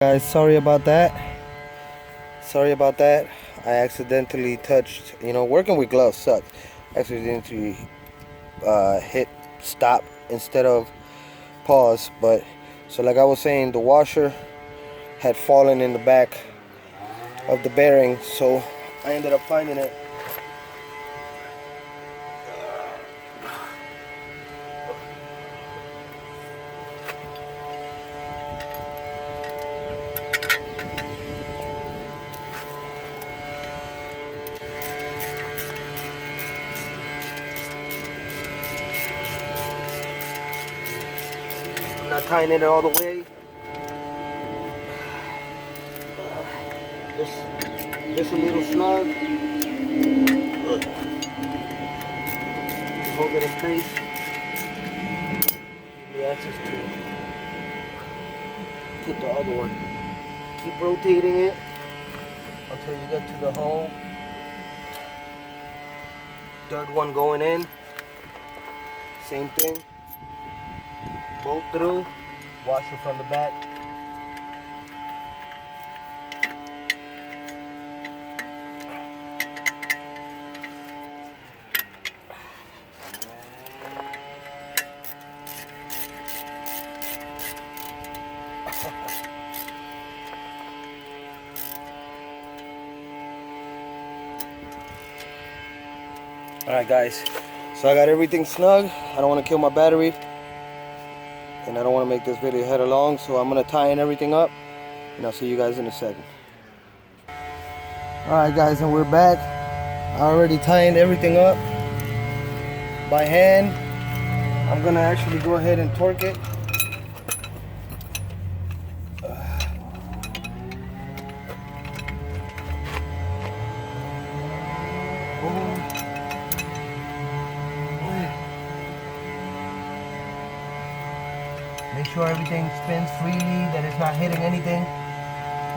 Guys, sorry about that. I accidentally touched, working with gloves sucks. Accidentally hit stop instead of pause. But so like I was saying, the washer had fallen in the back of the bearing, so I ended up finding it. I'm not tying it all the way. Just a little snug. Hold it in place. Give me access to put the other one. Keep rotating it until you get to the hole. Third one going in. Same thing. Bolt through. Washer from the back. Alright guys, so I got everything snug. I don't want to kill my battery and I don't want to make this video head long, so I'm going to tie in everything up and I'll see you guys in a second. Alright guys, and we're back. I already tied everything up by hand. I'm going to actually go ahead and torque it. Make sure everything spins freely, that it's not hitting anything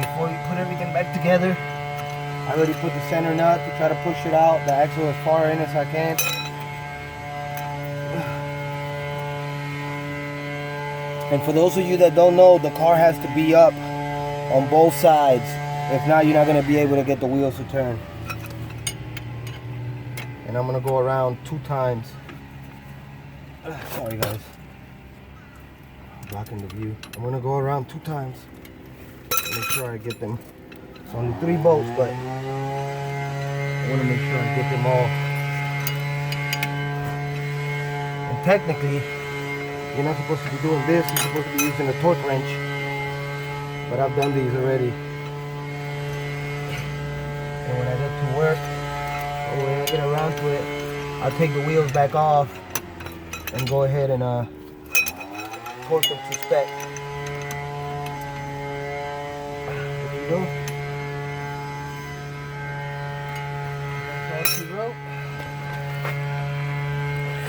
before you put everything back together. I already put the center nut to try to push it out, the axle as far in as I can. And for those of you that don't know, the car has to be up on both sides. If not, you're not going to be able to get the wheels to turn. And I'm going to go around 2 times. Sorry guys. Blocking the view. I'm gonna go around 2 times. Make sure I get them. It's only 3 bolts, but I want to make sure I get them all. And technically, you're not supposed to be doing this. You're supposed to be using a torque wrench. But I've done these already. And when I get to work, or when I get around to it, I'll take the wheels back off and go ahead and torque them to spec. There you go.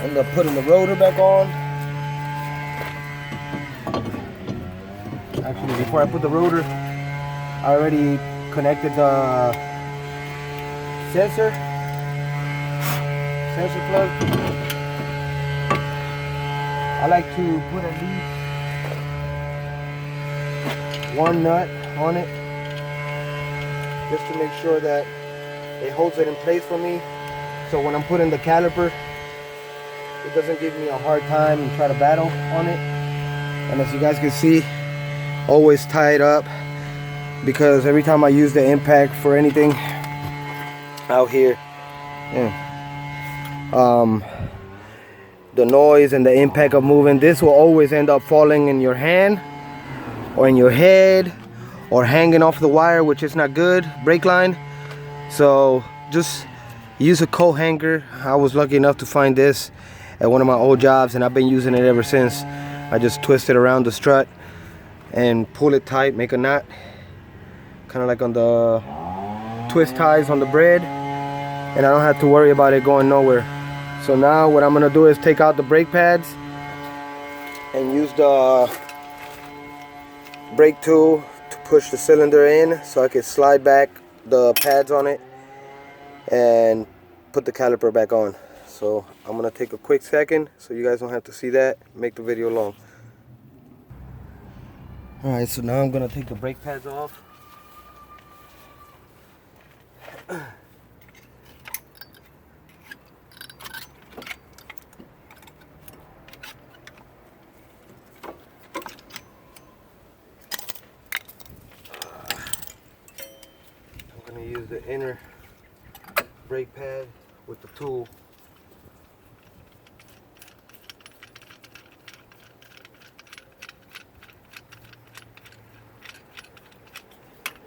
End up putting the rotor back on. Actually, before I put the rotor, I already connected the sensor plug. I like to put at least 1 nut on it just to make sure that it holds it in place for me, so when I'm putting the caliper, it doesn't give me a hard time and try to battle on it. And as you guys can see, always tie it up, because every time I use the impact for anything out here, the noise and the impact of moving, this will always end up falling in your hand or in your head or hanging off the wire, which is not good, brake line. So just use a coat hanger. I was lucky enough to find this at one of my old jobs and I've been using it ever since. I just twist it around the strut and pull it tight, make a knot, kind of like on the twist ties on the bread, and I don't have to worry about it going nowhere. So now what I'm gonna do is take out the brake pads and use the brake tool to push the cylinder in so I can slide back the pads on it and put the caliper back on. So I'm gonna take a quick second so you guys don't have to see that, make the video long. Alright, so now I'm gonna take the brake pads off. I'm gonna use the inner brake pad with the tool.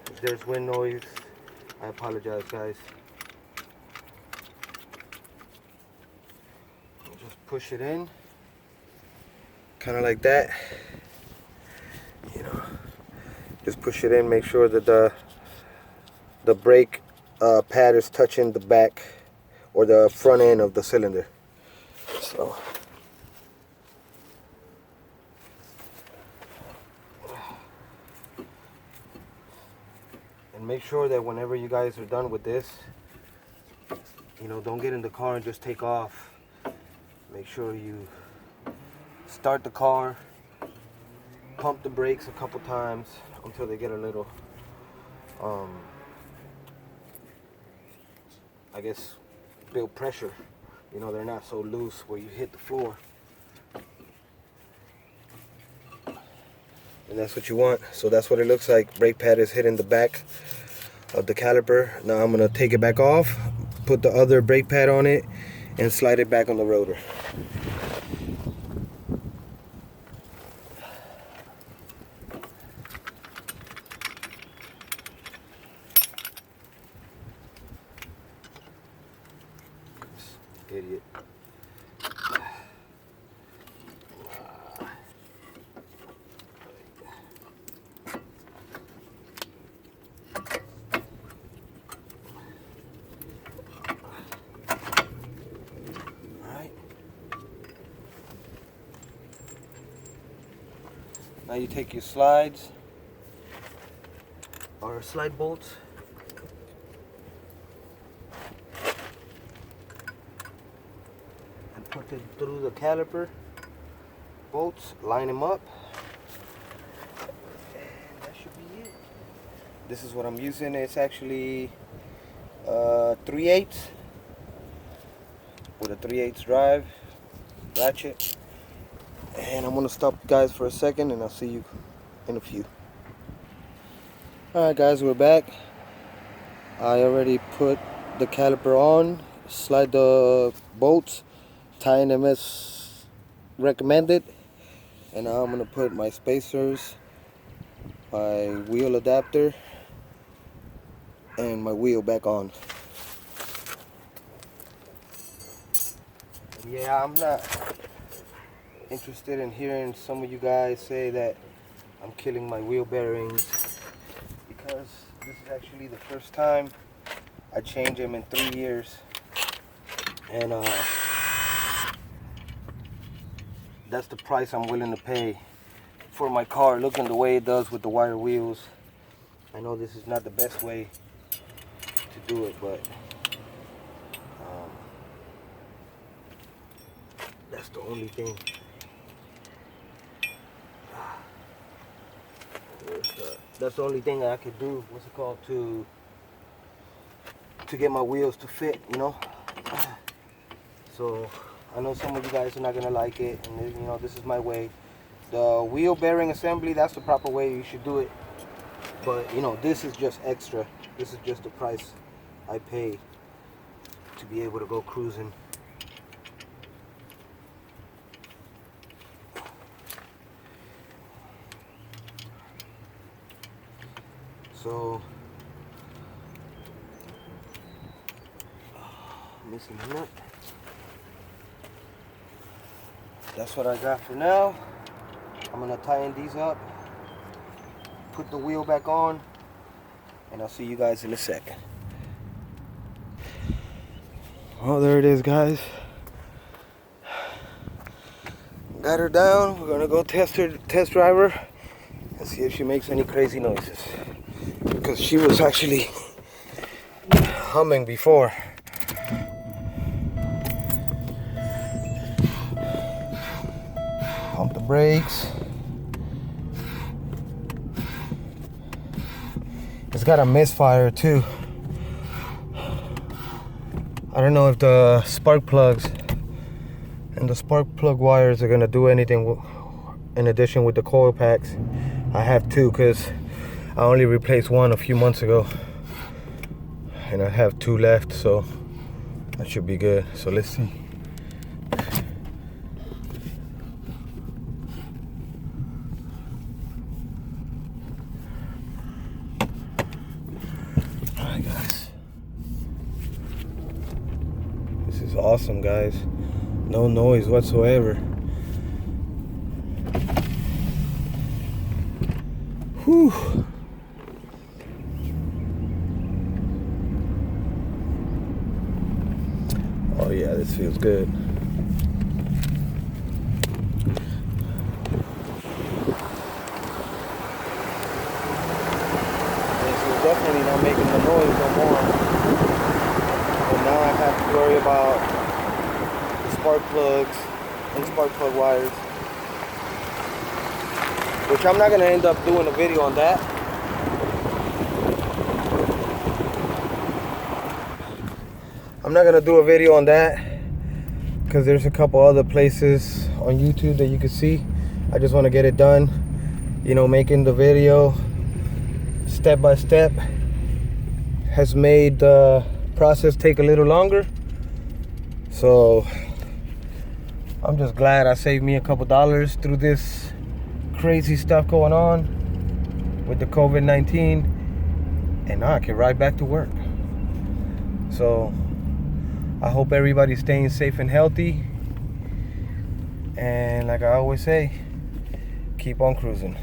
If there's wind noise, I apologize, guys. Just push it in, kind of like that. You know, just push it in. Make sure that the brake pad is touching the back or the front end of the cylinder. So. And make sure that whenever you guys are done with this, you know, don't get in the car and just take off. Make sure you start the car, pump the brakes a couple times until they get a little, I guess, build pressure. You know, they're not so loose where you hit the floor. And that's what you want. So that's what it looks like. Brake pad is hitting the back of the caliper. Now I'm gonna take it back off, put the other brake pad on it, and slide it back on the rotor. Idiot. Now you take your slides or slide bolts and put it through the caliper bolts, line them up, and that should be it. This is what I'm using. It's actually 3/8 with a 3/8 drive ratchet. And I'm gonna stop, guys, for a second, and I'll see you in a few. Alright, guys, we're back. I already put the caliper on, slide the bolts, tying them as recommended, and now I'm gonna put my spacers, my wheel adapter, and my wheel back on. Yeah, I'm not interested in hearing some of you guys say that I'm killing my wheel bearings, because this is actually the first time I change them in 3 years, and that's the price I'm willing to pay for my car looking the way it does with the wire wheels. I know this is not the best way to do it, but that's the only thing. That's the only thing that I could do, what's it called, to get my wheels to fit, you know. So I know some of you guys are not gonna like it, and you know, this is my way. The wheel bearing assembly, that's the proper way you should do it. But you know, this is just extra. This is just the price I pay to be able to go cruising. So, missing a nut. That's what I got for now. I'm gonna tighten these up, put the wheel back on, and I'll see you guys in a second. Oh, there it is, guys. Got her down. We're gonna go test drive her and see if she makes any crazy noises, because she was actually humming before. Pump the brakes. It's got a misfire too. I don't know if the spark plugs and the spark plug wires are gonna do anything in addition with the coil packs. I have two because I only replaced one a few months ago, and I have two left, so that should be good. So let's see. Alright guys, this is awesome guys. No noise whatsoever. Whew. Oh yeah, this feels good. This is definitely not making the noise no more. And now I have to worry about the spark plugs and spark plug wires, which I'm not going to end up doing a video on that. I'm not going to do a video on that because there's a couple other places on YouTube that you can see. I just want to get it done. You know, making the video step by step has made the process take a little longer. So I'm just glad I saved me a couple dollars through this crazy stuff going on with the COVID-19, and now I can ride back to work. So I hope everybody's staying safe and healthy, and like I always say, keep on cruising.